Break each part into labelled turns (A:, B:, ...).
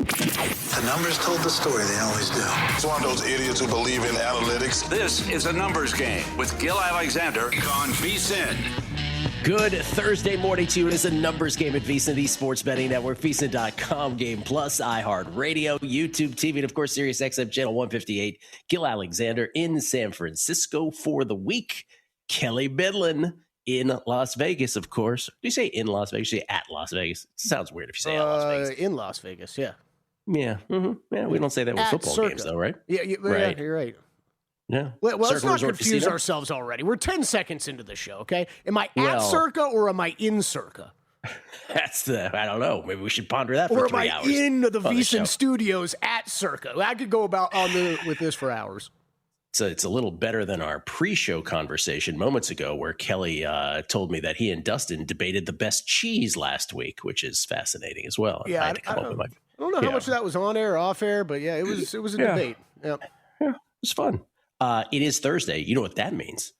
A: The numbers told the story, they always do.
B: It's one of those idiots who believe in analytics.
C: This is a numbers game with Gil Alexander on VSiN.
D: Good Thursday morning to you. It is a numbers game at VSiN, the sports betting network, VSiN.com, Game Plus, iHeartRadio, YouTube TV, and of course, Sirius XM Channel 158. Gil Alexander in San Francisco for the week. Kelly Bidlin in Las Vegas, of course. Do you say in Las Vegas? You say at Las Vegas? It sounds weird if you say at Las Vegas.
E: In Las Vegas, yeah.
D: Yeah. Mm-hmm. Yeah, we don't say that with football
E: Circa.
D: games, though, right?
E: Yeah,
D: right.
E: You're right.
D: Yeah.
E: Well, let's not confuse
D: Casino?
E: ourselves already. We're 10 seconds into the show, okay? Am I at Circa or am I in Circa?
D: I don't know. Maybe we should ponder that for 3 hours.
E: Or am I in the VSiN studios at Circa? I could go with this for hours.
D: So it's a little better than our pre-show conversation moments ago where Kelly told me that he and Dustin debated the best cheese last week, which is fascinating as well.
E: Yeah, I don't know how much of that was on air or off air, but yeah, it was a debate. Yeah,
D: it was fun. It is Thursday. You know what that means.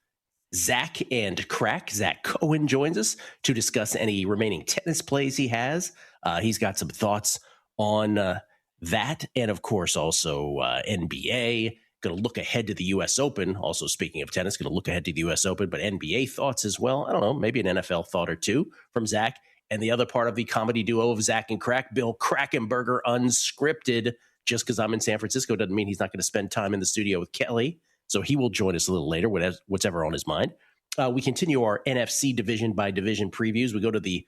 D: Zach and Crack, Zach Cohen joins us to discuss any remaining tennis plays he has. He's got some thoughts on that. And of course, also NBA. Going to look ahead to the U.S. Open. Also, speaking of tennis, going to look ahead to the U.S. Open, but NBA thoughts as well. I don't know, maybe an NFL thought or two from Zach. And the other part of the comedy duo of Zach and Crack, Bill Krackomberger, unscripted. Just because I'm in San Francisco doesn't mean he's not going to spend time in the studio with Kelly. So he will join us a little later, whatever on his mind. We continue our NFC division by division previews. We go to the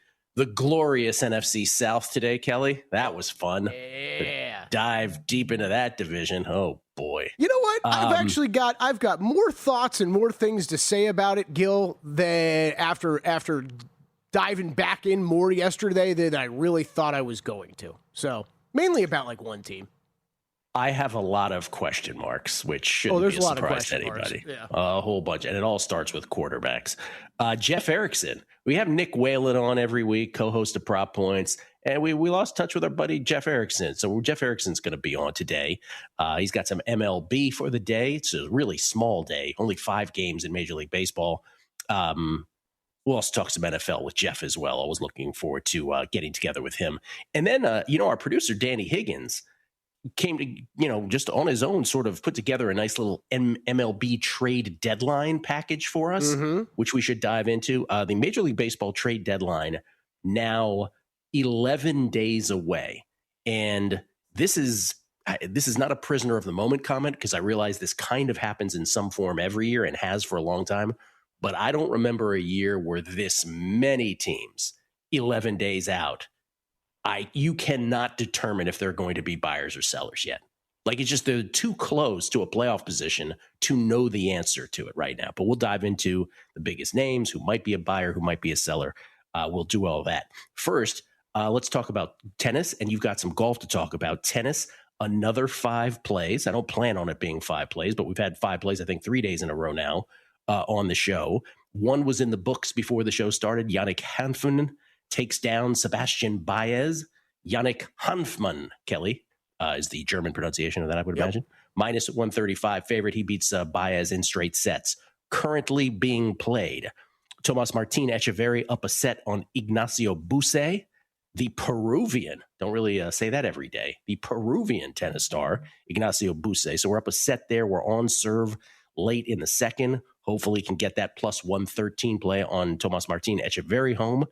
D: glorious NFC South today, Kelly. That was fun.
E: Yeah.
D: Dive deep into that division. Oh boy.
E: You know what? I've got more thoughts and more things to say about it, Gil, than after diving back in more yesterday than I really thought I was going to. So mainly about like one team.
D: I have a lot of question marks, which shouldn't be a surprise to anybody.
E: Yeah.
D: A whole bunch. And it all starts with quarterbacks. Jeff Erickson. We have Nick Whalen on every week, co-host of Prop Points. And we lost touch with our buddy Jeff Erickson. So Jeff Erickson's going to be on today. He's got some MLB for the day. It's a really small day. Only 5 games in Major League Baseball. We'll also talk some NFL with Jeff as well. I was looking forward to getting together with him. And then, our producer, Danny Higgins, came to, just on his own sort of put together a nice little MLB trade deadline package for us, which we should dive into. The Major League Baseball trade deadline now 11 days away. And this is not a prisoner of the moment comment, because I realize this kind of happens in some form every year and has for a long time. But I don't remember a year where this many teams, 11 days out, you cannot determine if they're going to be buyers or sellers yet. Like, it's just they're too close to a playoff position to know the answer to it right now. But we'll dive into the biggest names, who might be a buyer, who might be a seller. We'll do all that. First, let's talk about tennis, and you've got some golf to talk about. Tennis, another 5 plays. I don't plan on it being 5 plays, but we've had 5 plays, I think 3 days in a row now on the show. One was in the books before the show started. Yannick Hanfmann takes down Sebastian Baez. Yannick Hanfmann, Kelly, is the German pronunciation of that, I would imagine. Minus 135 favorite. He beats Baez in straight sets. Currently being played. Tomas Martin Echeverry up a set on Ignacio Busse, the Peruvian. Don't really say that every day. The Peruvian tennis star, Ignacio Busse. So we're up a set there. We're on serve late in the second. Hopefully can get that plus 113 play on Tomas Martin Echeverry home.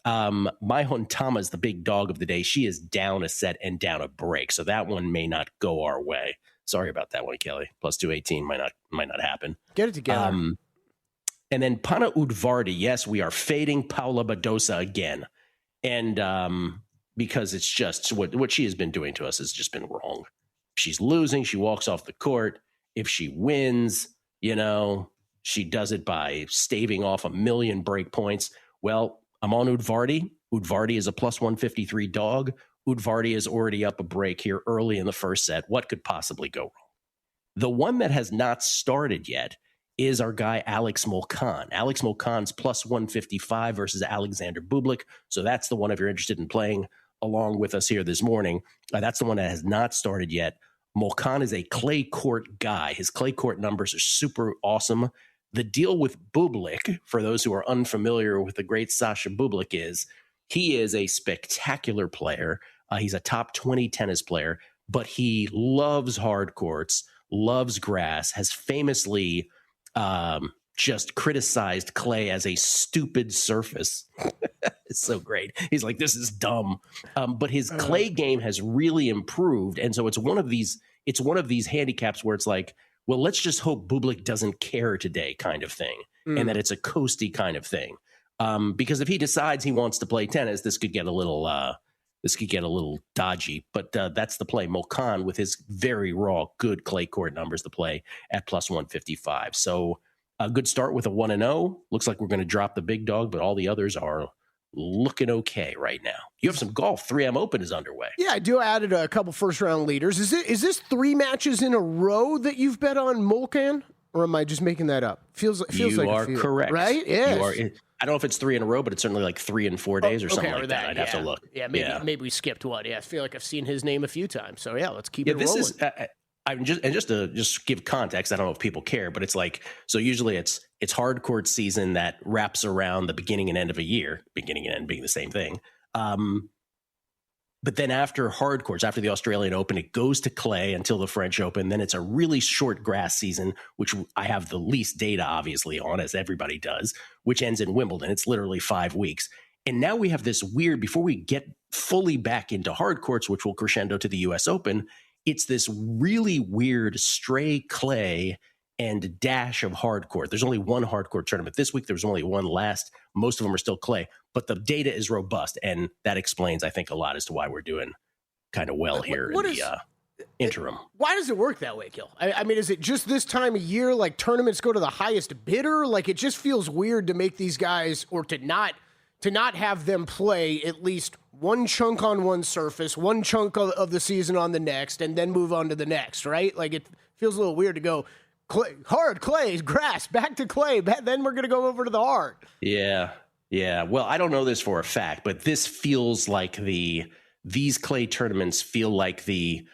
D: Mahon Tama, the big dog of the day. She is down a set and down a break, so that one may not go our way. Sorry about that one, Kelly. Plus 218 might not happen.
E: Get it together.
D: And then Pana Udvardy. Yes, we are fading Paula Badosa again, and because it's just what she has been doing to us has just been wrong. If she's losing, she walks off the court. If she wins, she does it by staving off 1 million break points. Well, I'm on Udvardy. Udvardy is a plus 153 dog. Udvardy is already up a break here early in the first set. What could possibly go wrong? The one that has not started yet is our guy Alex Molcan. Alex Molcan's plus 155 versus Alexander Bublik. So that's the one if you're interested in playing along with us here this morning. That's the one that has not started yet. Molcan is a clay court guy. His clay court numbers are super awesome. The deal with Bublik, for those who are unfamiliar with the great Sasha Bublik, is he is a spectacular player. He's a top 20 tennis player, but he loves hard courts, loves grass, has famously just criticized clay as a stupid surface. It's so great. He's like, this is dumb. But his clay game has really improved. And so it's one of these handicaps where it's like, well, let's just hope Bublik doesn't care today kind of thing. And that it's a coasty kind of thing. Because if he decides he wants to play tennis, this could get a little dodgy. But that's the play. Mulcan with his very raw, good clay court numbers to play at plus 155. So a good start with a 1-0. Looks like we're going to drop the big dog, but all the others are looking okay right now. You have some golf. 3M Open is underway.
E: Yeah, I do added a couple first-round leaders. Is this 3 matches in a row that you've bet on Mulcan? Or am I just making that up? Feels like
D: you are correct.
E: Right? Yeah.
D: I don't know if it's 3 in a row, but it's certainly like 3 in 4 days or something like that. I'd have to look.
E: Yeah, maybe we skipped one. Yeah, I feel like I've seen his name a few times. So yeah, let's keep it rolling.
D: Just to give context, I don't know if people care, but it's like, so usually it's hard court season that wraps around the beginning and end of a year, beginning and end being the same thing. But then after hard courts, after the Australian Open, it goes to clay until the French Open. Then it's a really short grass season, which I have the least data, obviously, on, as everybody does, which ends in Wimbledon. It's literally 5 weeks. And now we have this weird, before we get fully back into hard courts, which will crescendo to the US Open, it's this really weird stray clay and dash of hard court. There's only one hard court tournament this week. There was only one last. Most of them are still clay, but the data is robust. And that explains, I think, a lot as to why we're doing kind of well here in the interim.
E: Why does it work that way, Gil? I mean, is it just this time of year, like tournaments go to the highest bidder? Like it just feels weird to make these guys, or to not have them play at least one chunk on one surface, one chunk of the season on the next, and then move on to the next, right? Like it feels a little weird to go hard, clay, grass, back to clay, then we're going to go over to the hard.
D: Yeah. Well, I don't know this for a fact, but this feels like these clay tournaments feel like the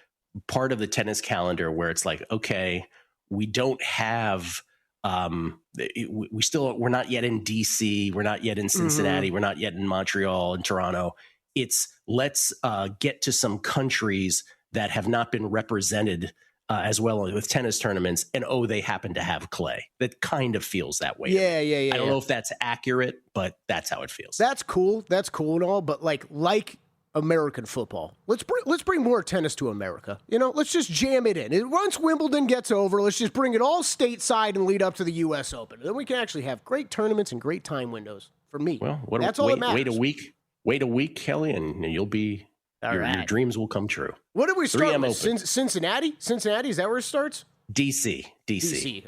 D: part of the tennis calendar where it's like, okay, we don't have we're not yet in DC, we're not yet in Cincinnati, we're not yet in Montreal and Toronto. It's let's get to some countries that have not been represented as well with tennis tournaments, and they happen to have clay. That kind of feels that way.
E: Yeah.
D: I don't know if that's accurate, but that's how it feels.
E: That's cool and all, but like American football, let's bring more tennis to America. Let's just jam it in. Once Wimbledon gets over, let's just bring it all stateside and lead up to the U.S. Open. Then we can actually have great tournaments and great time windows. For me, well, that's all that matters.
D: Wait a week, Kelly, and you'll be. Your dreams will come true.
E: What did we start with? Cincinnati? Cincinnati, is that where it starts?
D: DC.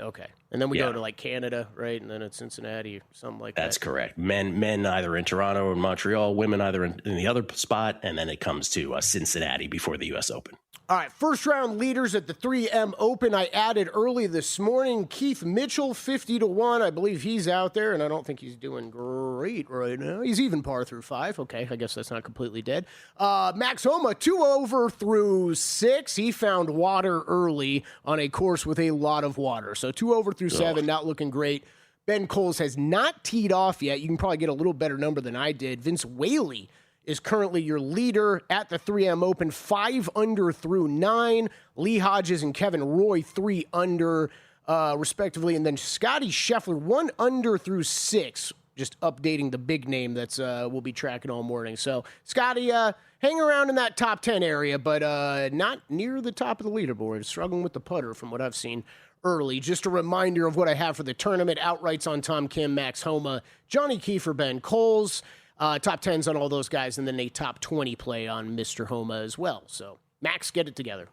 E: Okay. And then we go to like Canada, right? And then it's Cincinnati or something like that.
D: That's correct. Men either in Toronto or Montreal, women either in the other spot, and then it comes to Cincinnati before the U.S. Open.
E: All right, first round leaders at the 3M Open. I added early this morning Keith Mitchell, 50-1. I believe he's out there, and I don't think he's doing great right now. He's even par through 5. Okay, I guess that's not completely dead. Max Homa, 2 over through 6. He found water early on a course with a lot of water. So 2 over through 7, not looking great. Ben Coles has not teed off yet. You can probably get a little better number than I did. Vince Whaley is currently your leader at the 3M Open, 5 under through 9. Lee Hodges and Kevin Roy, 3 under, respectively. And then Scotty Scheffler, 1 under through 6. Just updating the big name that's we'll be tracking all morning. So Scotty, hang around in that top 10 area, but not near the top of the leaderboard. Struggling with the putter from what I've seen early. Just a reminder of what I have for the tournament. Outrights on Tom Kim, Max Homa, Johnny Kiefer, Ben Coles. Top 10s on all those guys, and then a top 20 play on Mr. Homa as well. So, Max, get it together.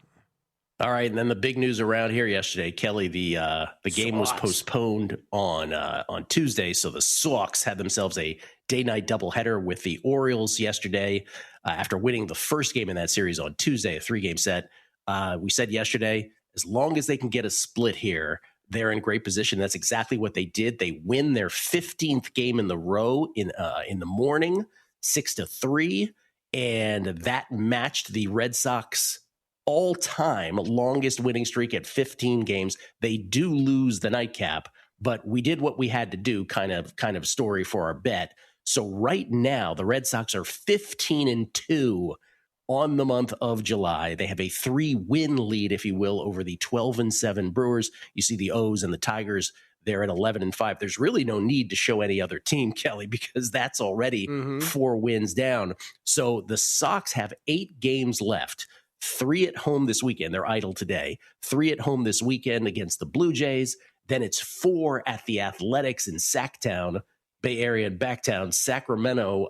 D: All right, and then the big news around here yesterday, Kelly, the game was postponed on Tuesday, so the Sox had themselves a day-night doubleheader with the Orioles yesterday after winning the first game in that series on Tuesday, a 3-game set. We said yesterday, as long as they can get a split here, they're in great position. That's exactly what they did. They win their 15th game in the row in the morning, 6-3, and that matched the Red Sox all-time longest winning streak at 15 games. They do lose the nightcap, but we did what we had to do, kind of story for our bet. So right now, the Red Sox are 15-2 on the month of July. They have a 3-win lead, if you will, over the 12-7 Brewers. You see the O's and the Tigers. They're at 11-5. There's really no need to show any other team, Kelly, because that's already 4 wins down. So the Sox have 8 games left. 3 at home this weekend. They're idle today. 3 at home this weekend against the Blue Jays. Then it's 4 at the Athletics in Sacktown, Bay Area and Backtown, Sacramento,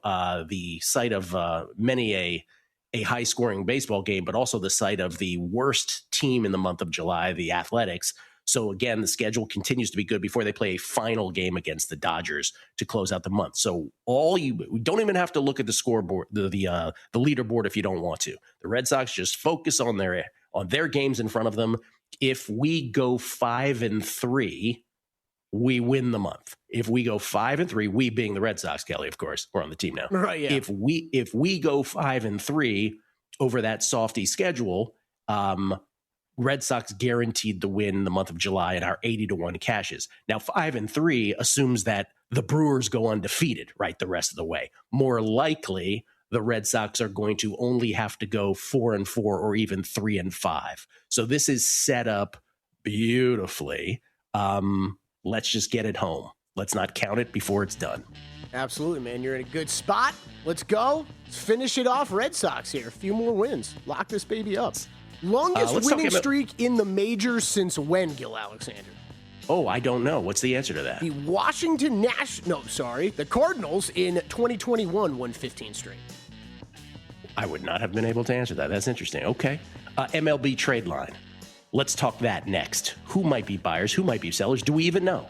D: the site of many a high-scoring baseball game, but also the site of the worst team in the month of July, the Athletics. So again, the schedule continues to be good before they play a final game against the Dodgers to close out the month. So we don't even have to look at the scoreboard, the leaderboard if you don't want to. The Red Sox just focus on their games in front of them. If we go 5-3, we win the month. If we go 5-3, we being the Red Sox, Kelly, of course, we're on the team now.
E: Right, yeah.
D: If we go 5-3 over that softy schedule, Red Sox guaranteed the win in the month of July and our 80-1 cashes. Now 5-3 assumes that the Brewers go undefeated, right, the rest of the way. More likely, the Red Sox are going to only have to go 4-4 or even 3-5. So this is set up beautifully. Let's just get it home. Let's not count it before it's done.
E: Absolutely, man. You're in a good spot. Let's go. Let's finish it off. Red Sox here. A few more wins. Lock this baby up. Longest winning streak in the majors since when, Gil Alexander?
D: Oh, I don't know. What's the answer to that?
E: The the Cardinals in 2021 won 15 straight.
D: I would not have been able to answer that. That's interesting. Okay. MLB trade line. Let's talk that next. Who might be buyers? Who might be sellers? Do we even know?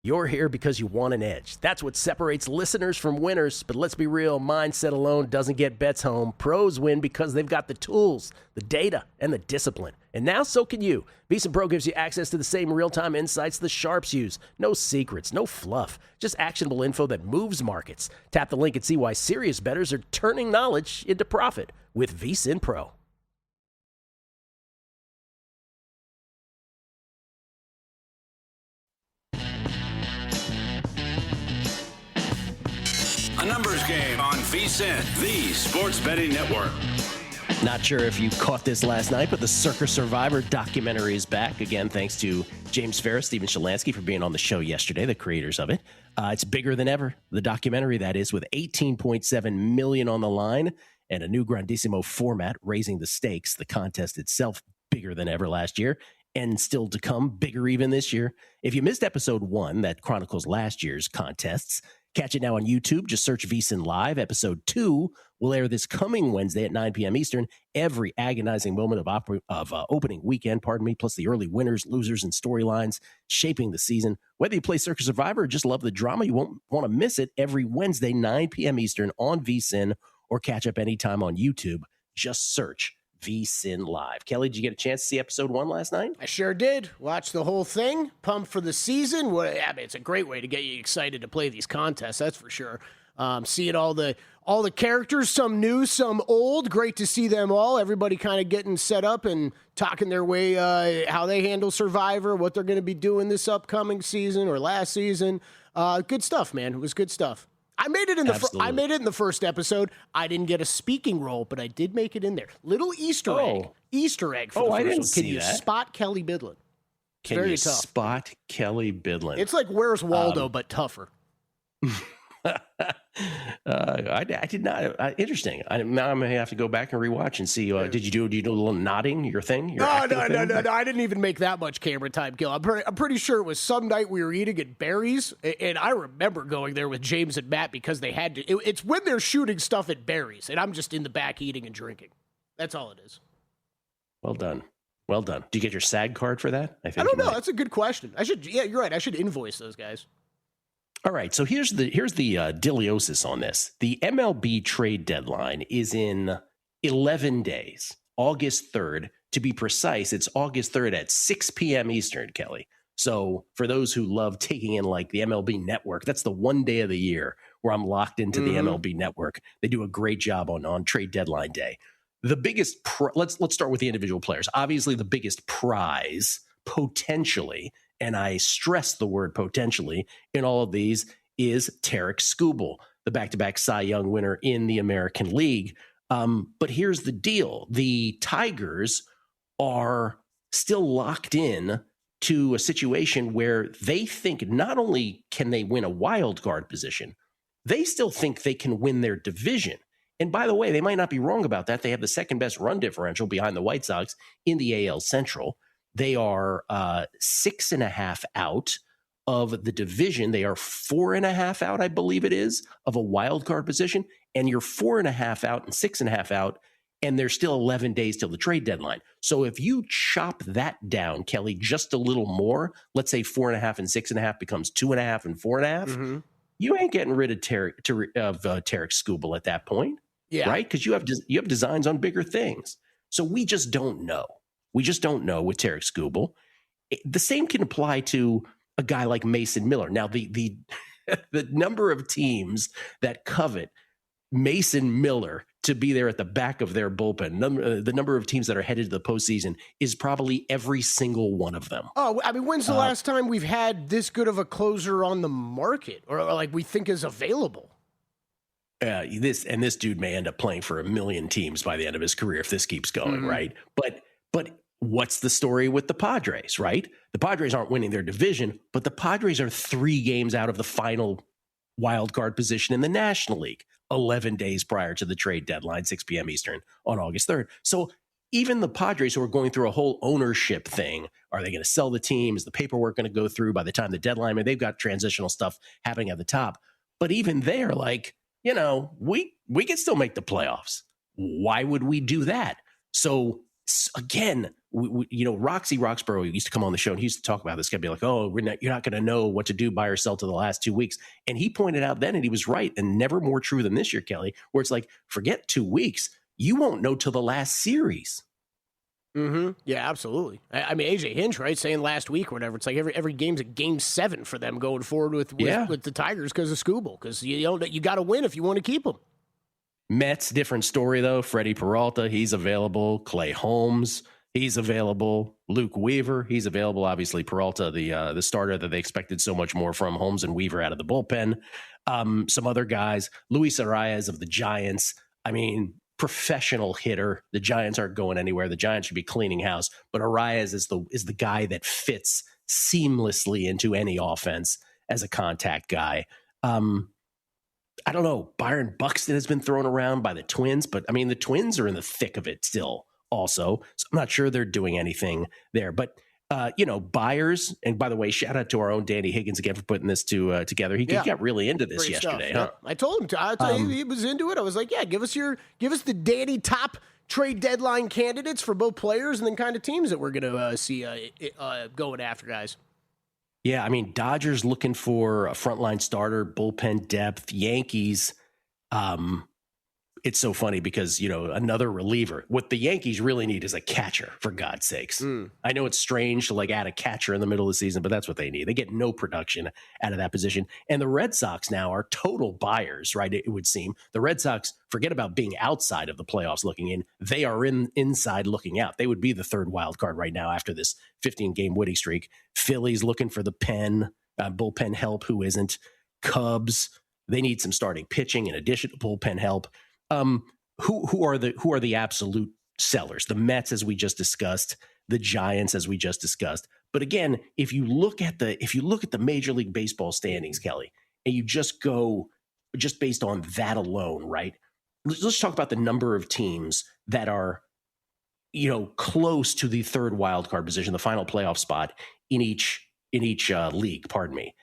D: You're here because you want an edge. That's what separates listeners from winners. But let's be real, mindset alone doesn't get bets home. Pros win because they've got the tools, the data, and the discipline. And now so can you. VSiN Pro gives you access to the same real-time insights the sharps use. No secrets, no fluff, just actionable info that moves markets. Tap the link and see why serious bettors are turning knowledge into profit with VSiN Pro.
C: A numbers game on VSiN, the sports betting network.
D: Not sure if you caught this last night, but the Circa Survivor documentary is back. Again, thanks to James Ferris, Steven Shalansky for being on the show yesterday, the creators of it. It's bigger than ever, the documentary, that is, with $18.7 million on the line and a new Grandissimo format, raising the stakes. The contest itself, bigger than ever last year, and still to come, bigger even this year. If you missed episode 1 that chronicles last year's contests, catch it now on YouTube. Just search VSiN Live. Episode 2 will air this coming Wednesday at 9 p.m. Eastern. Every agonizing moment of opening weekend, plus the early winners, losers, and storylines shaping the season. Whether you play Circa Survivor or just love the drama, you won't want to miss it every Wednesday, 9 p.m. Eastern on VSiN, or catch up anytime on YouTube. Just search VSiN Live. Kelly, did you get a chance to see episode 1 last night?
E: I sure did. Watched the whole thing. Pumped for the season. It's a great way to get you excited to play these contests, that's for sure. Seeing all the characters, some new, some old. Great to see them all. Everybody kind of getting set up and talking their way, how they handle Survivor, what they're going to be doing this upcoming season or last season. Good stuff, man. It was good stuff. I made it in the first episode. I didn't get a speaking role, but I did make it in there. Little Easter egg for the first
D: I didn't
E: one.
D: see
E: Can you
D: that.
E: Spot Kelly Bidlin?
D: Can you spot Kelly Bidlin?
E: It's like Where's Waldo, but tougher.
D: I did not. Interesting. Now I'm gonna have to go back and rewatch and see. Did you do a little nodding? Your thing?
E: No. I didn't even make that much camera time, Gil. I'm pretty sure it was some night we were eating at Barry's, and I remember going there with James and Matt because they had to. It's when they're shooting stuff at Barry's, and I'm just in the back eating and drinking. That's all it is.
D: Well done. Do you get your SAG card for that?
E: I don't know. That's a good question. Yeah, you're right. I should invoice those guys.
D: All right, so here's the deliosis on this. The MLB trade deadline is in 11 days, August 3rd. To be precise, it's August 3rd at 6 p.m. Eastern, Kelly. So for those who love taking in like the MLB Network, that's the one day of the year where I'm locked into the MLB Network. They do a great job on trade deadline day. The biggest let's start with the individual players. Obviously, the biggest prize potentially, and I stress the word potentially in all of these, is Tarik Skubal, the back-to-back Cy Young winner in the American League. But here's the deal. The Tigers are still locked in to a situation where they think not only can they win a wild card position, they still think they can win their division. And by the way, they might not be wrong about that. They have the second best run differential behind the White Sox in the AL Central. They are 6.5 out of the division. They are 4.5 out, I believe it is, of a wild card position. And you're 4.5 out and 6.5 out, and there's still 11 days till the trade deadline. So if you chop that down, Kelly, just a little more, let's say 4.5 and 6.5 becomes 2.5 and 4.5, you ain't getting rid of Tarek Skubal at that point. Yeah. Right? Because you have designs on bigger things. So we just don't know. We just don't know with Tarek Skubal. The same can apply to a guy like Mason Miller. Now, the number of teams that covet Mason Miller to be there at the back of their bullpen, the number of teams that are headed to the postseason is probably every single one of them.
E: Oh, I mean, when's the last time we've had this good of a closer on the market or like we think is available?
D: This dude may end up playing for 1 million teams by the end of his career if this keeps going, right? But what's the story with the Padres, right? The Padres aren't winning their division, but the Padres are 3 games out of the final wild card position in the National League, 11 days prior to the trade deadline, 6 p.m. Eastern on August 3rd. So even the Padres, who are going through a whole ownership thing, are they going to sell the team? Is the paperwork going to go through by the time the deadline? I mean, they've got transitional stuff happening at the top. But even they're like, you know, we can still make the playoffs. Why would we do that? So again, Roxy Roxborough used to come on the show and he used to talk about this. Guy be like, oh, you're not going to know what to do, buy or sell to the last 2 weeks. And he pointed out then, and he was right, and never more true than this year, Kelly, where it's like, forget 2 weeks. You won't know till the last series.
E: Yeah, absolutely. I mean, AJ Hinch, right, saying last week or whatever, it's like every game's a game 7 for them going forward with the Tigers because of Skubal, because you got to win if you want to keep them.
D: Mets, different story though. Freddie Peralta, he's available. Clay Holmes, he's available. Luke Weaver, he's available. Obviously, Peralta, the starter that they expected so much more from. Holmes and Weaver out of the bullpen. Some other guys, Luis Arias of the Giants. I mean, professional hitter. The Giants aren't going anywhere. The Giants should be cleaning house. But Arias is the guy that fits seamlessly into any offense as a contact guy. I don't know. Byron Buxton has been thrown around by the Twins, but I mean, the Twins are in the thick of it still also. So I'm not sure they're doing anything there, but Byers, and by the way, shout out to our own Danny Higgins again for putting this together. He got really into this
E: Great
D: yesterday.
E: Stuff,
D: huh?
E: I told him to. I told him he was into it. I was like, yeah, give us the Danny top trade deadline candidates for both players and then kind of teams that we're going to see going after, guys.
D: Yeah, I mean, Dodgers looking for a frontline starter, bullpen depth. Yankees, it's so funny because, another reliever. What the Yankees really need is a catcher, for God's sakes. I know it's strange to add a catcher in the middle of the season, but that's what they need. They get no production out of that position. And the Red Sox now are total buyers, right? It would seem. The Red Sox, forget about being outside of the playoffs looking in. They are inside looking out. They would be the third wild card right now after this 15-game winning streak. Phillies looking for the bullpen help. Who isn't? Cubs, they need some starting pitching in addition to bullpen help. Who are the absolute sellers? The Mets, as we just discussed, the Giants, as we just discussed. But again, if you look at the Major League Baseball standings, Kelly, and you just go based on that alone, right? Let's talk about the number of teams that are, close to the third wild card position, the final playoff spot in each league. Pardon me.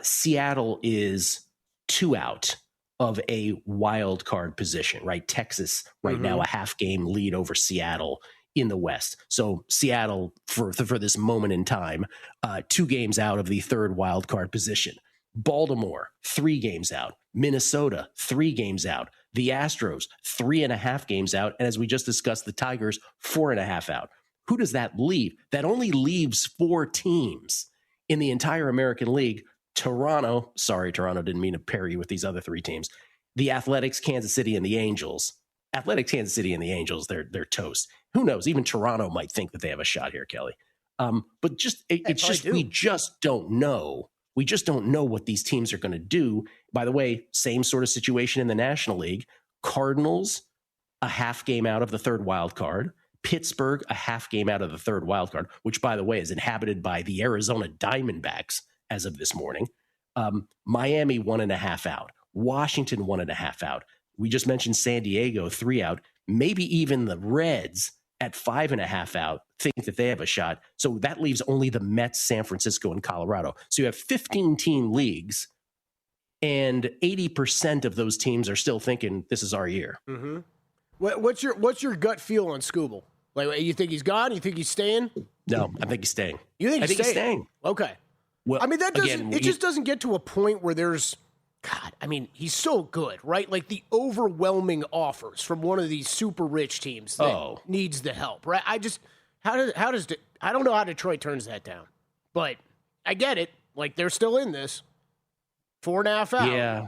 D: Seattle is 2 out of a wild card position, right? Texas right now, a half game lead over Seattle in the West. So Seattle for this moment in time, 2 games out of the third wild card position. Baltimore, 3 games out. Minnesota, 3 games out. The Astros, 3.5 games out. And as we just discussed, the Tigers, 4.5 out. Who does that leave? That only leaves 4 teams in the entire American League. Toronto didn't mean to pair you with these other 3 teams. The Athletics, Kansas City, and the Angels. Athletics, Kansas City, and the Angels, they're toast. Who knows? Even Toronto might think that they have a shot here, Kelly. But we just don't know. We just don't know what these teams are going to do. By the way, same sort of situation in the National League. Cardinals, a half game out of the third wild card. Pittsburgh, a half game out of the third wild card, which, by the way, is inhabited by the Arizona Diamondbacks as of this morning. Miami, 1.5 out. Washington, 1.5 out. We just mentioned San Diego, 3 out. Maybe even the Reds at 5.5 out think that they have a shot. So that leaves only the Mets, San Francisco, and Colorado. So you have 15-team leagues, and 80% of those teams are still thinking this is our year.
E: Mm-hmm. What's your gut feel on Skubal? Like, you think he's gone? You think he's staying?
D: No, I think he's staying.
E: You think
D: he's staying?
E: Okay.
D: Well,
E: I mean, that doesn't.
D: Again,
E: it just doesn't get to a point where there's. God, I mean, he's so good, right? Like the overwhelming offers from one of these super rich teams that needs the help, right? I don't know how Detroit turns that down, but I get it. Like they're still in this 4.5 out.
D: Yeah.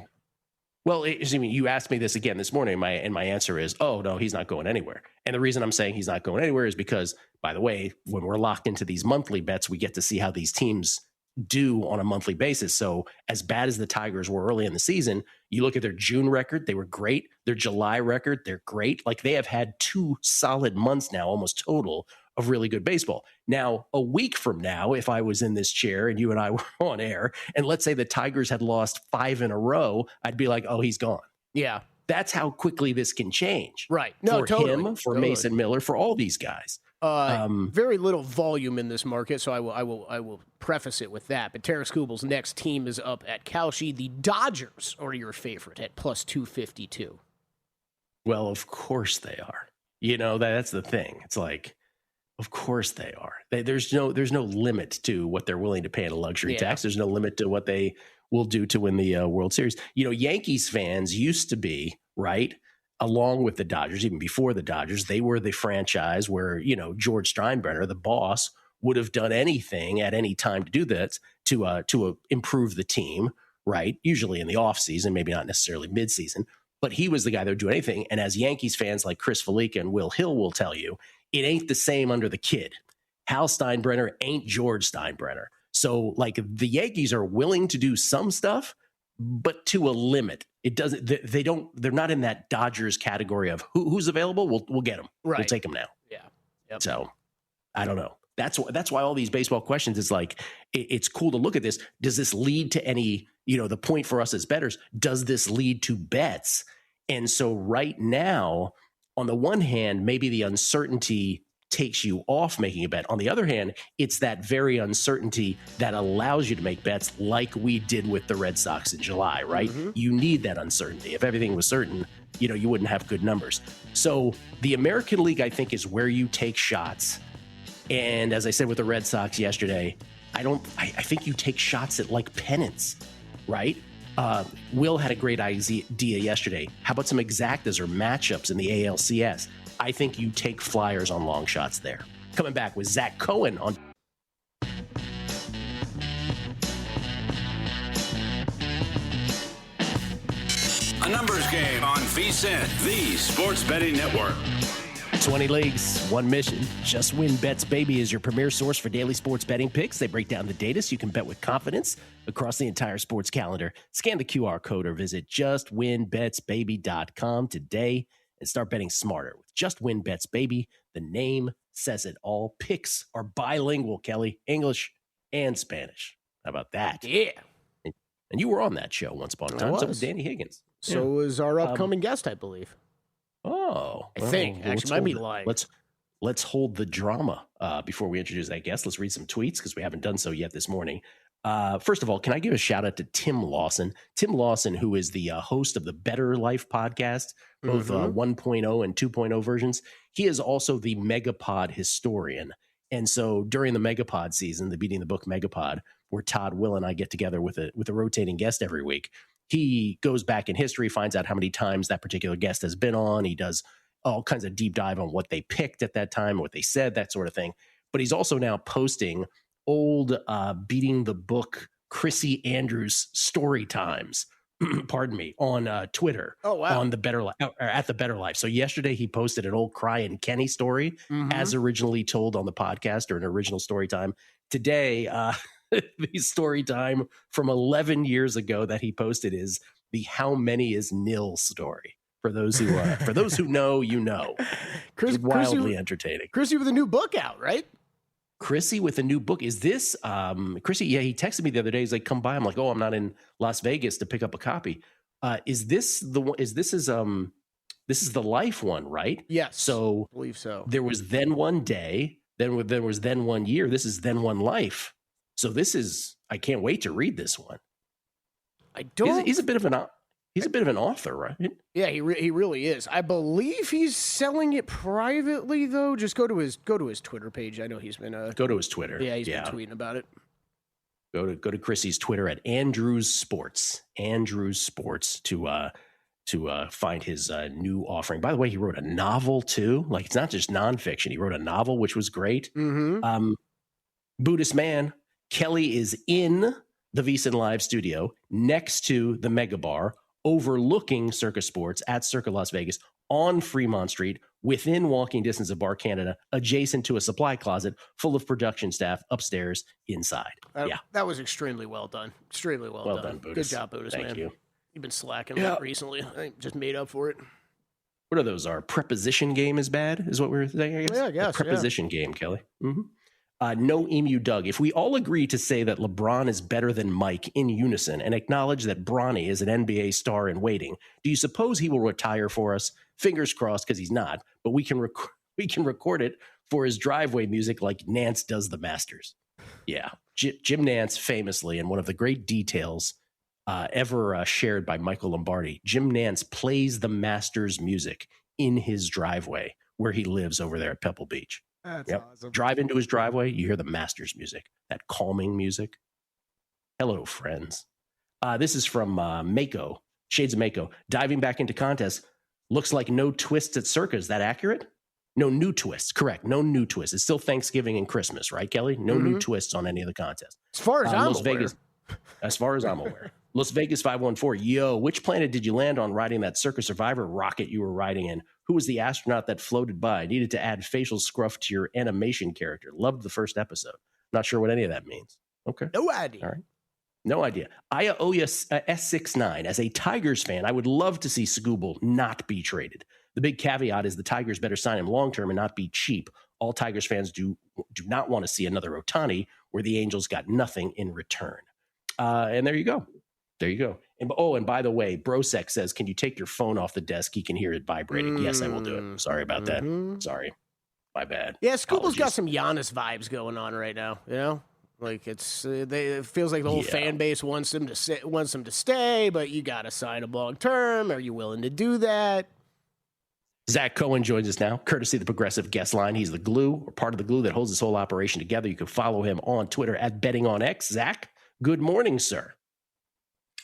D: Well, you asked me this again this morning, and my answer is, oh no, he's not going anywhere. And the reason I'm saying he's not going anywhere is because, by the way, when we're locked into these monthly bets, we get to see how these teams do on a monthly basis. So as bad as the Tigers were early in the season, you look at their June record, they were great. Their July record, they're great. Like they have had 2 solid months now, almost total, of really good baseball. Now, a week from now, if I was in this chair and you and I were on air, and let's say the Tigers had lost 5 in a row, I'd be like, oh, he's gone.
E: Yeah.
D: That's how quickly this can change.
E: Right. No,
D: for
E: totally.
D: him, for Mason Miller, for all these guys.
E: Very little volume in this market, so I will preface it with that. But Tarik Skubal's next team is up at Kalshi. The Dodgers are your favorite at plus 252.
D: Well, of course they are. You know, that's the thing. It's like, of course they are. There's no limit to what they're willing to pay in a luxury tax. There's no limit to what they will do to win the World Series. You know, Yankees fans used to be, right, along with the Dodgers, even before the Dodgers, they were the franchise where, you know, George Steinbrenner, the boss, would have done anything at any time to do that, to improve the team, right? Usually in the offseason, maybe not necessarily midseason, but he was the guy that would do anything. And as Yankees fans like Chris Felica and Will Hill will tell you, it ain't the same under the kid. Hal Steinbrenner ain't George Steinbrenner. So, like, the Yankees are willing to do some stuff, but to a limit. It doesn't. They're not in that Dodgers category of who's available. We'll get them.
E: Right.
D: We'll take them now.
E: Yeah. Yep.
D: So, I don't know. That's why all these baseball questions is like, it's cool to look at this. Does this lead to any? You know, the point for us as bettors. Does this lead to bets? And so, right now, on the one hand, maybe the uncertainty takes you off making a bet. On the other hand, it's that very uncertainty that allows you to make bets like we did with the Red Sox in July, right? Mm-hmm. You need that uncertainty. If everything was certain, you know, you wouldn't have good numbers. So the American League, I think, is where you take shots. And as I said with the Red Sox yesterday, I think you take shots at like pennants, right? Will had a great idea yesterday. How about some exactas or matchups in the ALCS? I think you take flyers on long shots there. Coming back with Zach Cohen on.
C: A numbers game on VSiN, the Sports Betting Network.
D: 20 leagues, one mission. Just Win Bets Baby is your premier source for daily sports betting picks. They break down the data so you can bet with confidence across the entire sports calendar. Scan the QR code or visit justwinbetsbaby.com today and start betting smarter. With Just Win Bets Baby, the name says it all. Picks are bilingual, Kelly, English and Spanish. How about that?
E: Yeah.
D: And you were on that show once upon a time. So was Danny Higgins.
E: So was our upcoming guest, I believe.
D: Oh,
E: I think. Actually, might be lying.
D: Let's hold the drama before we introduce that guest. Let's read some tweets because we haven't done so yet this morning. First of all, can I give a shout out to Tim Lawson? Tim Lawson, who is the host of the Better Life podcast, both 1.0 and 2.0 versions. He is also the Megapod historian. And so during the Megapod season, the Beating the Book Megapod, where Todd, Will, and I get together with a rotating guest every week, he goes back in history, finds out how many times that particular guest has been on. He does all kinds of deep dive on what they picked at that time, what they said, that sort of thing. But he's also now posting old Beating the Book Chrissy Andrews story times, pardon me, on Twitter.
E: Oh, wow.
D: On the Better Life, or at the Better Life. So yesterday he posted an old Cry and Kenny story as originally told on the podcast, or an original story time. Today, the story time from 11 years ago that he posted is the How Many Is Nil story. For those who know, you know.
E: Chris,
D: Wildly entertaining.
E: Chrissy with a new book out, right?
D: Chrissy with a new book. Is this Chrissy? Yeah, he texted me the other day. He's like, "Come by." I'm like, "Oh, I'm not in Las Vegas to pick up a copy." Is this the one? This is the Life one, right?
E: Yes.
D: So
E: I believe so.
D: there was then one day, then there was then one year. This is then one life. So this is. I can't wait to read this one.
E: I don't.
D: He's a bit of an author, right?
E: Yeah, he really is. I believe he's selling it privately though. Just go to his Twitter page. I know he's been
D: Go to his Twitter.
E: Yeah, he's been tweeting about it.
D: Go to Chrissy's Twitter at Andrews Sports to find his new offering. By the way, he wrote a novel too. Like, it's not just nonfiction. He wrote a novel, which was great.
E: Mm-hmm.
D: Buddhist Man Kelly is in the VSiN Live studio next to the Mega Bar, overlooking Circa Sports at Circa Las Vegas on Fremont Street, within walking distance of Bar Canada, adjacent to a supply closet full of production staff upstairs, inside.
E: That was extremely well done. Extremely well done.
D: Buddhist.
E: Good job, Buddhist.
D: Thank
E: man.
D: you.
E: You've been slacking recently. I just made up for it.
D: What are those? Our preposition game is bad, is what we're saying, I guess?
E: Yeah, I guess.
D: The preposition game, Kelly. Mm-hmm. No Emu Doug. If we all agree to say that LeBron is better than Mike in unison and acknowledge that Bronny is an NBA star in waiting, do you suppose he will retire for us? Fingers crossed, because he's not. But we can record it for his driveway music like Nance does the Masters. Yeah, Jim Nance famously, and one of the great details ever shared by Michael Lombardi, Jim Nance plays the Masters music in his driveway where he lives over there at Pebble Beach.
E: That's awesome.
D: Drive into his driveway, you hear the Masters music, that calming music. Hello, friends. This is from Mako, Shades of Mako. Diving back into contests, looks like no twists at Circa. Is that accurate? No new twists. Correct. No new twists. It's still Thanksgiving and Christmas, right, Kelly? No new twists on any of the contests.
E: As far as I'm aware.
D: Vegas, as far as I'm aware. Las Vegas 514. Yo, which planet did you land on riding that Circa Survivor rocket you were riding in? Who was the astronaut that floated by? Needed to add facial scruff to your animation character. Loved the first episode. Not sure what any of that means. Okay.
E: No idea.
D: All right. No idea. Aya Oya S69. As a Tigers fan, I would love to see Scooble not be traded. The big caveat is the Tigers better sign him long-term and not be cheap. All Tigers fans do not want to see another Ohtani where the Angels got nothing in return. And there you go. There you go. And by the way, Brosek says, can you take your phone off the desk? He can hear it vibrating. Yes, I will do it. Sorry about that. Sorry. My bad.
E: Yeah, Scooble's got some Giannis vibes going on right now, you know? Like it feels like the whole fan base wants him to stay, but you got to sign him long term. Are you willing to do that?
D: Zach Cohen joins us now, courtesy of the Progressive Guest Line. He's the glue, or part of the glue that holds this whole operation together. You can follow him on Twitter at BettingOnX. Zach, good morning, sir.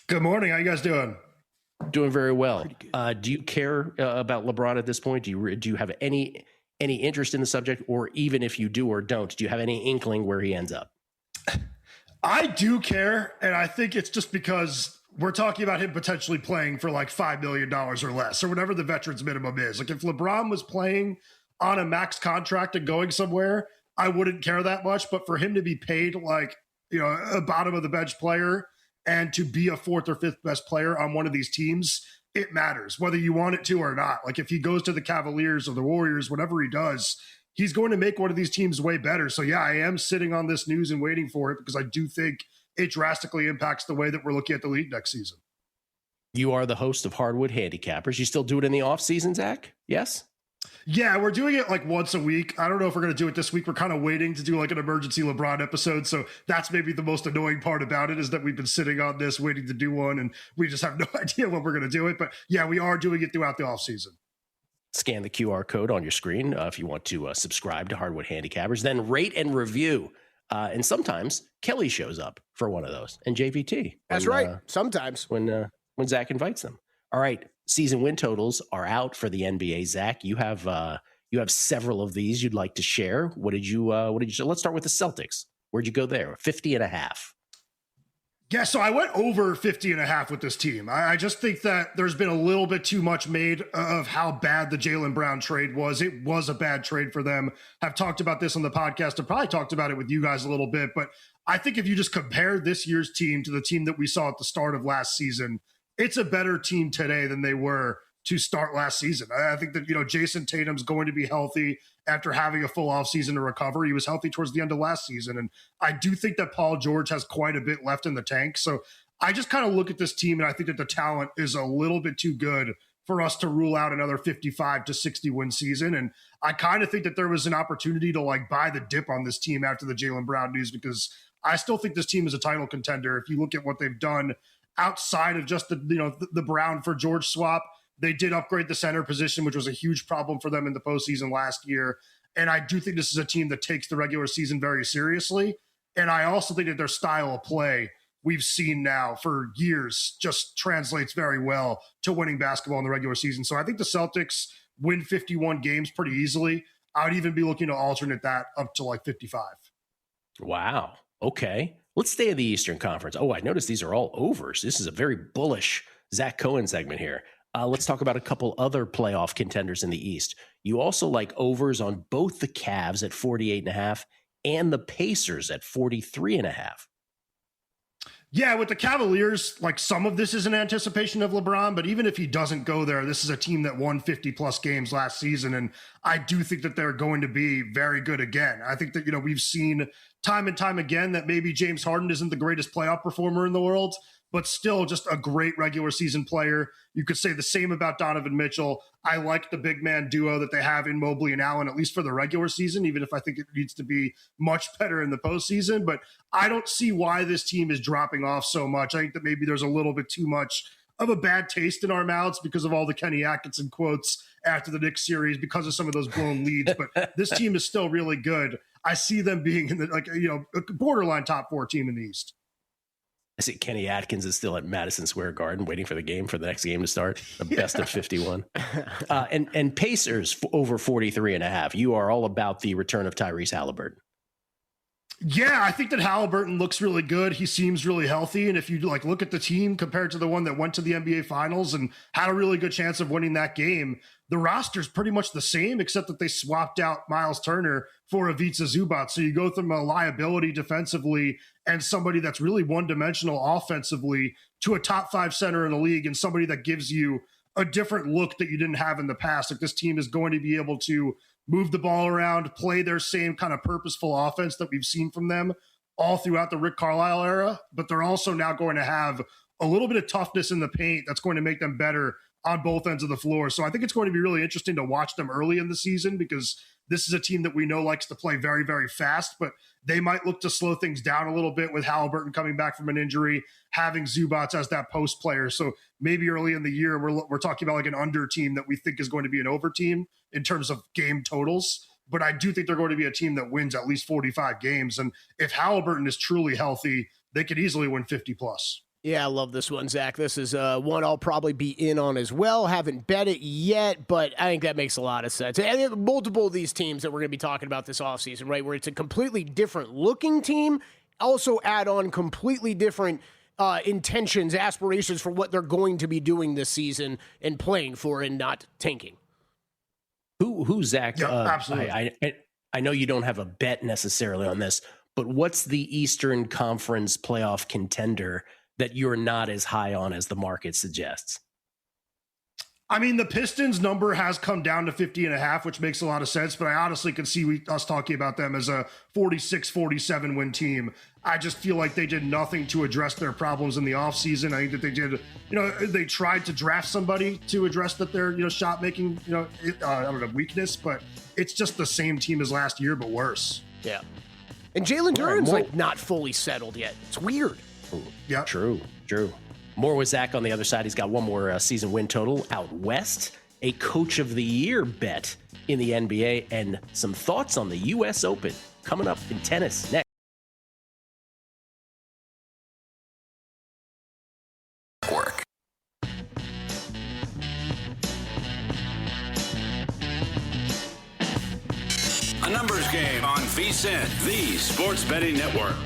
F: Good morning. How you guys doing?
D: Doing very well. Do you care about LeBron at this point? Do you have any interest in the subject, or even if you do or don't, do you have any inkling where he ends up?
F: I do care, and I think it's just because we're talking about him potentially playing for like $5 million or less, or whatever the veterans minimum is. Like if LeBron was playing on a max contract and going somewhere, I wouldn't care that much. But for him to be paid like, you know, a bottom of the bench player and to be a fourth or fifth best player on one of these teams, it matters whether you want it to or not. Like if he goes to the Cavaliers or the Warriors, whatever he does, he's going to make one of these teams way better. So yeah, I am sitting on this news and waiting for it because I do think it drastically impacts the way that we're looking at the league next season.
D: You are the host of Hardwood Handicappers. You still do it in the off season, Zach? Yes?
F: Yeah, we're doing it like once a week. I don't know if we're going to do it this week. We're kind of waiting to do like an emergency LeBron episode. So that's maybe the most annoying part about it, is that we've been sitting on this waiting to do one, and we just have no idea when we're going to do it. But yeah, we are doing it throughout the off season.
D: Scan the QR code on your screen if you want to subscribe to Hardwood Handicappers. Then rate and review. And sometimes Kelly shows up for one of those, and JVT.
E: That's right. Sometimes
D: when Zach invites them. All right, season win totals are out for the NBA. Zach, you have several of these you'd like to share. What did you? Let's start with the Celtics. Where'd you go there? 50.5.
F: Yeah, so I went over 50.5 with this team. I just think that there's been a little bit too much made of how bad the Jaylen Brown trade was. It was a bad trade for them. I've talked about this on the podcast. I've probably talked about it with you guys a little bit, but I think if you just compare this year's team to the team that we saw at the start of last season, it's a better team today than they were to start last season. I think that, Jason Tatum's going to be healthy after having a full offseason to recover. He was healthy towards the end of last season. And I do think that Paul George has quite a bit left in the tank. So I just kind of look at this team, and I think that the talent is a little bit too good for us to rule out another 55 to 60 win season. And I kind of think that there was an opportunity to buy the dip on this team after the Jaylen Brown news, because I still think this team is a title contender. If you look at what they've done outside of just the Brown for George swap, they did upgrade the center position, which was a huge problem for them in the postseason last year. And I do think this is a team that takes the regular season very seriously. And I also think that their style of play we've seen now for years just translates very well to winning basketball in the regular season. So I think the Celtics win 51 games pretty easily. I would even be looking to alternate that up to 55.
D: Wow. Okay. Let's stay in the Eastern Conference. Oh, I noticed these are all overs. This is a very bullish Zach Cohen segment here. Let's talk about a couple other playoff contenders in the East. You also like overs on both the Cavs at 48.5 and the Pacers at 43.5.
F: Yeah, with the Cavaliers, some of this is in anticipation of LeBron, but even if he doesn't go there, this is a team that won 50-plus games last season, and I do think that they're going to be very good again. I think that, we've seen time and time again that maybe James Harden isn't the greatest playoff performer in the world, but still just a great regular season player. You could say the same about Donovan Mitchell. I like the big man duo that they have in Mobley and Allen, at least for the regular season, even if I think it needs to be much better in the postseason. But I don't see why this team is dropping off so much. I think that maybe there's a little bit too much of a bad taste in our mouths because of all the Kenny Atkinson quotes after the Knicks series, because of some of those blown leads. But this team is still really good. I see them being in the a borderline top 4 team in the East.
D: I see Kenny Atkins is still at Madison Square Garden waiting for the next game to start. The best of 51. And Pacers over 43.5. You are all about the return of Tyrese Halliburton.
F: Yeah, I think that Halliburton looks really good. He seems really healthy. And if you look at the team compared to the one that went to the NBA Finals and had a really good chance of winning that game, the roster's pretty much the same, except that they swapped out Miles Turner for Ivica Zubac. So you go from a liability defensively and somebody that's really one-dimensional offensively to a top 5 center in the league, and somebody that gives you a different look that you didn't have in the past. This team is going to be able to move the ball around, play their same kind of purposeful offense that we've seen from them all throughout the Rick Carlisle era, but they're also now going to have a little bit of toughness in the paint that's going to make them better on both ends of the floor. So I think it's going to be really interesting to watch them early in the season, because this is a team that we know likes to play very, very fast, but they might look to slow things down a little bit with Halliburton coming back from an injury, having Zubac as that post player. So maybe early in the year, we're talking about an under team that we think is going to be an over team in terms of game totals. But I do think they're going to be a team that wins at least 45 games. And if Halliburton is truly healthy, they could easily win 50 plus.
E: Yeah, I love this one, Zach. This is one I'll probably be in on as well. Haven't bet it yet, but I think that makes a lot of sense. And multiple of these teams that we're going to be talking about this offseason, right, where it's a completely different looking team, also add on completely different intentions, aspirations for what they're going to be doing this season and playing for, and not tanking.
D: Who Zach?
F: Yeah, absolutely.
D: I know you don't have a bet necessarily on this, but what's the Eastern Conference playoff contender that you're not as high on as the market suggests?
F: I mean, the Pistons number has come down to 50.5, which makes a lot of sense, but I honestly can see us talking about them as a 46-47 win team. I just feel like they did nothing to address their problems in the offseason. I think that they did, they tried to draft somebody to address their, shot making, weakness, but it's just the same team as last year, but worse.
E: Yeah. And Jalen Duren's not fully settled yet. It's weird.
F: Yeah,
D: True. More with Zach on the other side. He's got one more season win total out west, a coach of the year bet in the NBA, and some thoughts on the U.S. Open coming up in tennis next.
C: Work. A numbers game on VSiN, the sports betting network.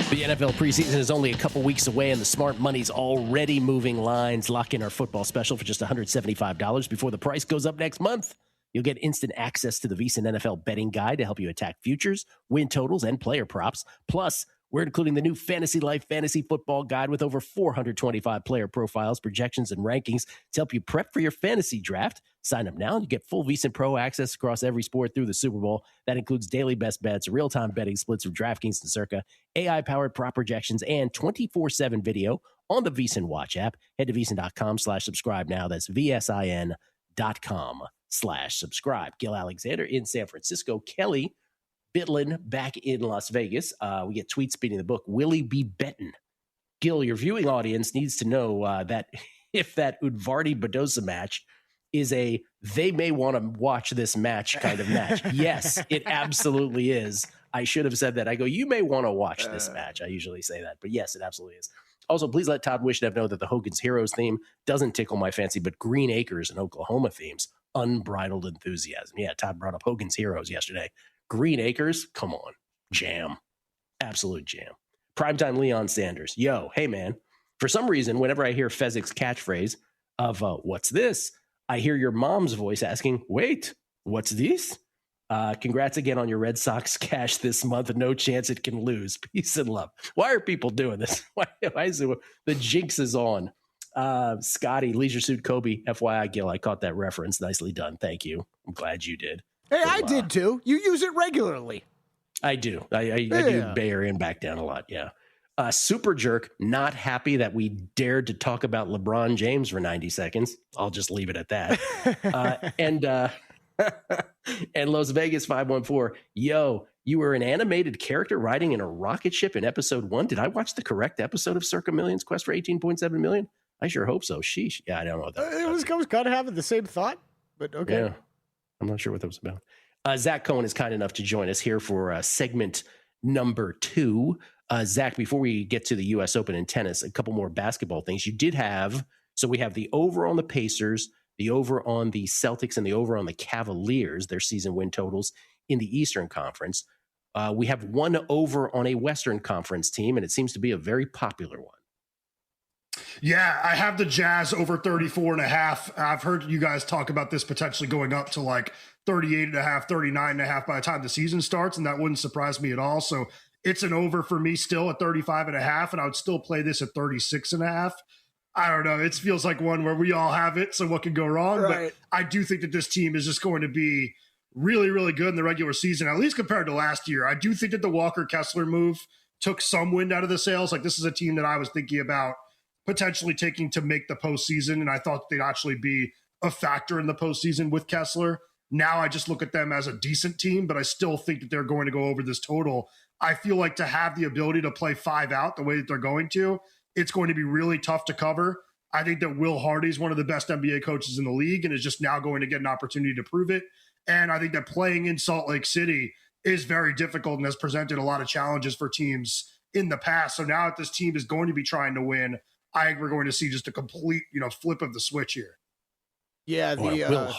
D: The NFL preseason is only a couple weeks away, and the smart money's already moving lines. Lock in our football special for just $175 before the price goes up next month. You'll get instant access to the VSiN NFL betting guide to help you attack futures, win totals, and player props. Plus, We're including the new Fantasy Life Fantasy Football Guide with over 425 player profiles, projections, and rankings to help you prep for your fantasy draft. Sign up now and you get full VSiN Pro access across every sport through the Super Bowl. That includes daily best bets, real-time betting splits from DraftKings and Circa, AI-powered prop projections, and 24/7 video on the VSiN Watch app. Head to VSiN.com/subscribe now. That's VSIN.com/subscribe. Gil Alexander in San Francisco. Kelly Bitlin back in Las Vegas. We get tweets beating the book. Willie B. Benton. Gil, your viewing audience needs to know that if that Udvardy Badosa match is they may want to watch this match kind of match. Yes, it absolutely is. I should have said that. I go, you may want to watch this match. I usually say that, but yes, it absolutely is. Also, please let Todd Wishnev know that the Hogan's Heroes theme doesn't tickle my fancy, but Green Acres and Oklahoma themes, unbridled enthusiasm. Yeah, Todd brought up Hogan's Heroes yesterday. Green Acres, come on, jam, absolute jam. Primetime Leon Sanders, yo, hey man. For some reason, whenever I hear Fezzik's catchphrase of "What's this?" I hear your mom's voice asking, "Wait, what's this?" Congrats again on your Red Sox cash this month. No chance it can lose. Peace and love. Why are people doing this? Why is it, the jinx is on? Scotty, Leisure Suit Kobe, FYI, Gil, I caught that reference. Nicely done. Thank you. I'm glad you did.
E: Hey, I did too. You use it regularly.
D: I do. I do Bay Area and back down a lot. Yeah. Super Jerk, not happy that we dared to talk about LeBron James for 90 seconds. I'll just leave it at that. And Las Vegas 514, yo, you were an animated character riding in a rocket ship in episode 1. Did I watch the correct episode of Circa Millions Quest for 18.7 million? I sure hope so. Sheesh. Yeah, I don't know what that was.
E: I was kind of having the same thought, but okay.
D: Yeah. I'm not sure what that was about. Zach Cohen is kind enough to join us here for segment number 2. Zach, before we get to the U.S. Open in tennis, a couple more basketball things. You did have, so we have the over on the Pacers, the over on the Celtics, and the over on the Cavaliers, their season win totals in the Eastern Conference. We have one over on a Western Conference team, and it seems to be a very popular one.
F: Yeah, I have the Jazz over 34.5. I've heard you guys talk about this potentially going up to like 38.5, 39.5 by the time the season starts, and that wouldn't surprise me at all. So it's an over for me still at 35.5, and I would still play this at 36.5. I don't know. It feels like one where we all have it, so what could go wrong?
E: Right.
F: But I do think that this team is just going to be really, really good in the regular season, at least compared to last year. I do think that the Walker Kessler move took some wind out of the sails. Like, this is a team that I was thinking about potentially taking to make the postseason, and I thought they'd actually be a factor in the postseason with Kessler. Now I just look at them as a decent team, but I still think that they're going to go over this total. I feel like to have the ability to play 5 out the way that they're going to, it's going to be really tough to cover. I think that Will Hardy is one of the best NBA coaches in the league and is just now going to get an opportunity to prove it. And I think that playing in Salt Lake City is very difficult and has presented a lot of challenges for teams in the past. So now that this team is going to be trying to win, I think we're going to see just a complete, flip of the switch here.
E: Yeah, Gil,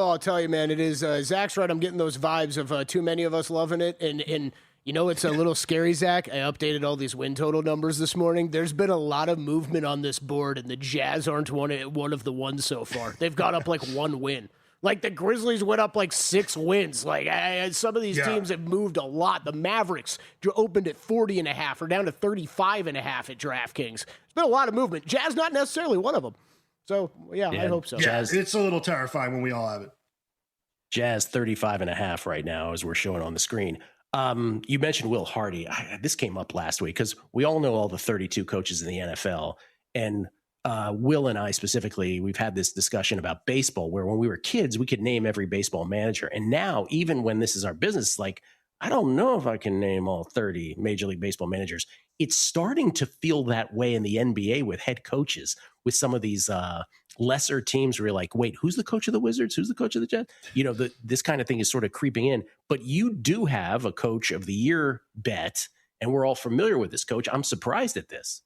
E: I'll tell you, man, it is. Zach's right. I'm getting those vibes of too many of us loving it, and it's a little scary, Zach. I updated all these win total numbers this morning. There's been a lot of movement on this board, and the Jazz aren't one of the ones so far. They've got up like 1 win. Like, the Grizzlies went up like 6 wins. Like, some of these teams have moved a lot. The Mavericks opened at 40.5 or down to 35.5 at DraftKings. It's been a lot of movement. Jazz not necessarily one of them. So, yeah, I hope so.
F: Yeah, it's a little terrifying when we all have it.
D: Jazz 35.5 right now, as we're showing on the screen. You mentioned Will Hardy. This came up last week because we all know all the 32 coaches in the NFL. And Will and I specifically, we've had this discussion about baseball where when we were kids, we could name every baseball manager. And now, even when this is our business, like, I don't know if I can name all 30 Major League Baseball managers. It's starting to feel that way in the NBA with head coaches, with some of these lesser teams where you're like, wait, who's the coach of the Wizards? Who's the coach of the Jets? This kind of thing is sort of creeping in. But you do have a coach of the year bet, and we're all familiar with this coach. I'm surprised at this.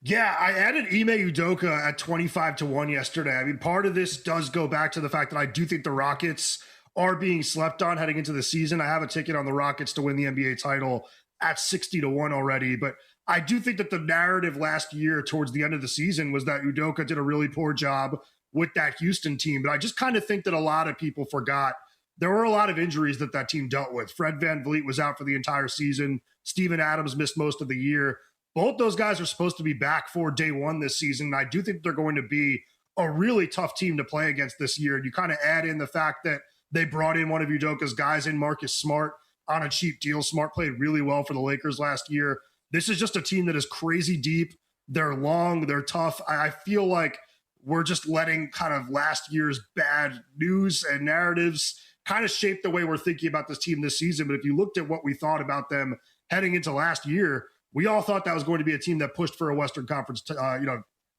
F: Yeah, I added Ime Udoka at 25-1 yesterday. I mean, part of this does go back to the fact that I do think the Rockets are being slept on heading into the season. I have a ticket on the Rockets to win the NBA title at 60-1 already, but I do think that the narrative last year towards the end of the season was that Udoka did a really poor job with that Houston team. But I just kind of think that a lot of people forgot there were a lot of injuries that team dealt with. Fred VanVleet was out for the entire season. Steven Adams missed most of the year. Both those guys are supposed to be back for day one this season. And I do think they're going to be a really tough team to play against this year. And you kind of add in the fact that they brought in one of Udoka's guys in, Marcus Smart, on a cheap deal. Smart played really well for the Lakers last year. This is just a team that is crazy deep. They're long, they're tough. I feel like we're just letting kind of last year's bad news and narratives kind of shape the way we're thinking about this team this season. But if you looked at what we thought about them heading into last year, we all thought that was going to be a team that pushed for a Western Conference,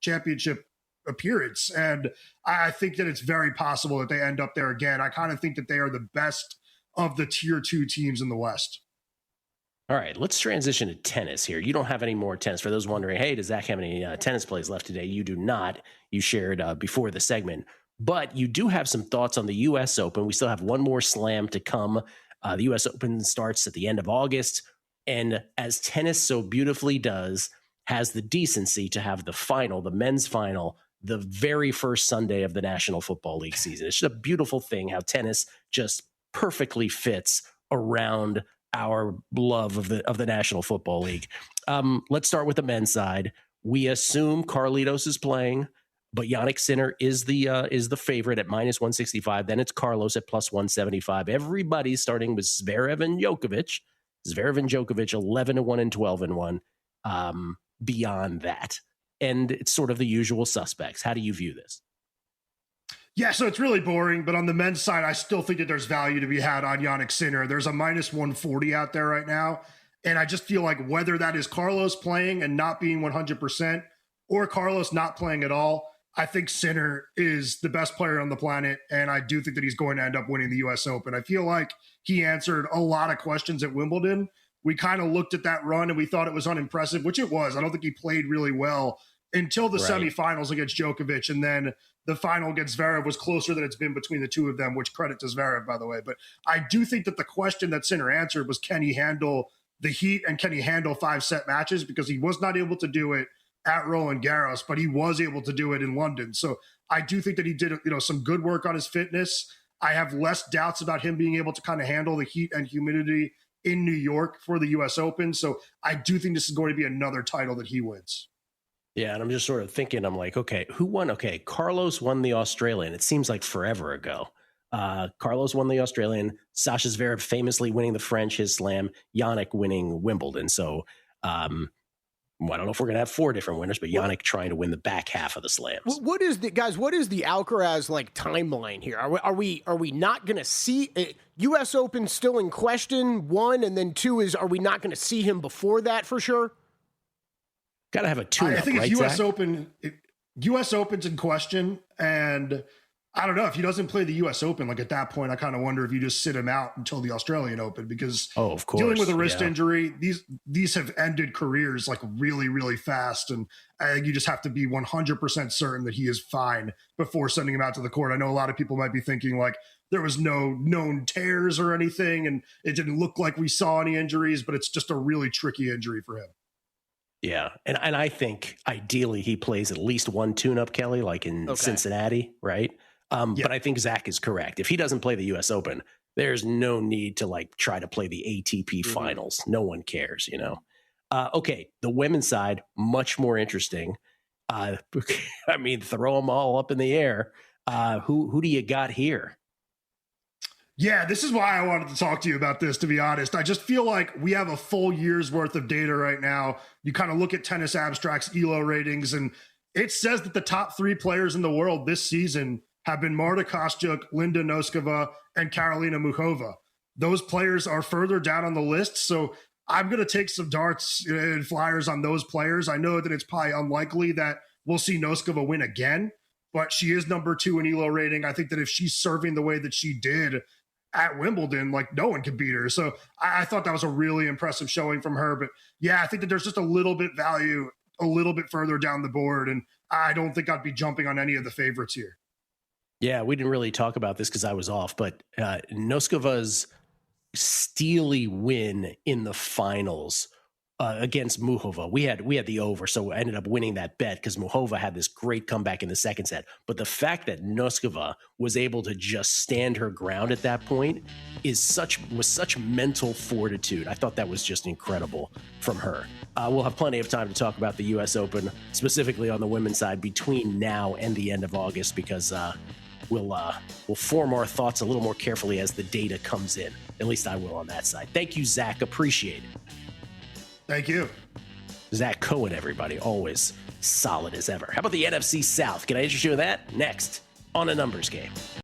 F: championship appearance. And I think that it's very possible that they end up there again. I kind of think that they are the best of the tier 2 teams in the West.
D: All right, let's transition to tennis here. You don't have any more tennis. For those wondering, hey, does Zach have any tennis plays left today? You do not. You shared before the segment. But you do have some thoughts on the U.S. Open. We still have one more slam to come. The U.S. Open starts at the end of August. And as tennis so beautifully does, has the decency to have the final, the men's final, the very first Sunday of the National Football League season. It's just a beautiful thing how tennis just perfectly fits around our love of the National Football League. Let's start with the men's side. We assume Carlitos is playing, but Jannik Sinner is the favorite at -165. Then it's Carlos at +175. Everybody's starting with Zverev and Djokovic. Zverev and Djokovic 11-1 and 12-1. Beyond that, and it's sort of the usual suspects. How do you view this?
F: Yeah, so it's really boring, but on the men's side, I still think that there's value to be had on Jannik Sinner. There's a -140 out there right now, and I just feel like whether that is Carlos playing and not being 100% or Carlos not playing at all, I think Sinner is the best player on the planet, and I do think that he's going to end up winning the U.S. Open. I feel like he answered a lot of questions at Wimbledon. We kind of looked at that run and we thought it was unimpressive, which it was. I don't think he played really well until the semifinals against Djokovic, and then the final against Zverev was closer than it's been between the two of them, which credit to Zverev, by the way. But I do think that the question that Sinner answered was, can he handle the heat and can he handle 5-set matches? Because he was not able to do it at Roland Garros, but he was able to do it in London. So I do think that he did, some good work on his fitness. I have less doubts about him being able to kind of handle the heat and humidity in New York for the U.S. Open. So I do think this is going to be another title that he wins.
D: Yeah, and I'm just sort of thinking, I'm like, okay, who won? Okay, Carlos won the Australian. It seems like forever ago. Carlos won the Australian. Sasha Zverev famously winning the French, his slam. Jannik winning Wimbledon. So I don't know if we're going to have 4 different winners, but Jannik trying to win the back half of the slams.
E: What is the Alcaraz timeline here? Are we not going to see U.S. Open still in question? 1, and then 2 is, are we not going to see him before that for sure?
D: Got to have a tune-up,
F: I think
D: right,
F: it's U.S.
D: Zach?
F: Open. U.S. Open's in question, and I don't know if he doesn't play the U.S. Open. Like at that point, I kind of wonder if you just sit him out until the Australian Open, because
D: of course,
F: dealing with a wrist injury, these have ended careers like really, really fast, and I think you just have to be 100% certain that he is fine before sending him out to the court. I know a lot of people might be thinking like there was no known tears or anything, and it didn't look like we saw any injuries, but it's just a really tricky injury for him.
D: Yeah, and I think ideally he plays at least 1 tune-up, Kelly, like in Cincinnati, right? But I think Zach is correct. If he doesn't play the U.S. Open, there's no need to try to play the ATP finals. No one cares, Okay, the women's side, much more interesting. I mean, throw them all up in the air. Who do you got here?
F: Yeah, this is why I wanted to talk to you about this, to be honest. I just feel like we have a full year's worth of data right now. You kind of look at Tennis Abstract's ELO ratings, and it says that the top 3 players in the world this season have been Marta Kostyuk, Linda Noskova, and Karolina Muchova. Those players are further down on the list, so I'm going to take some darts and flyers on those players. I know that it's probably unlikely that we'll see Noskova win again, but she is number 2 in ELO rating. I think that if she's serving the way that she did at Wimbledon, no one could beat her. So I thought that was a really impressive showing from her. But yeah, I think that there's just a little bit value a little bit further down the board, and I don't think I'd be jumping on any of the favorites here.
D: Yeah, we didn't really talk about this because I was off, but Noskova's steely win in the finals against Muhova. We had the over, so I ended up winning that bet because Muhova had this great comeback in the second set. But the fact that Noskova was able to just stand her ground at that point was such mental fortitude. I thought that was just incredible from her. We'll have plenty of time to talk about the U.S. Open, specifically on the women's side, between now and the end of August, because we'll form our thoughts a little more carefully as the data comes in. At least I will on that side. Thank you, Zach. Appreciate it.
F: Thank you.
D: Zach Cohen, everybody. Always solid as ever. How about the NFC South? Can I interest you in that? Next on A Numbers Game.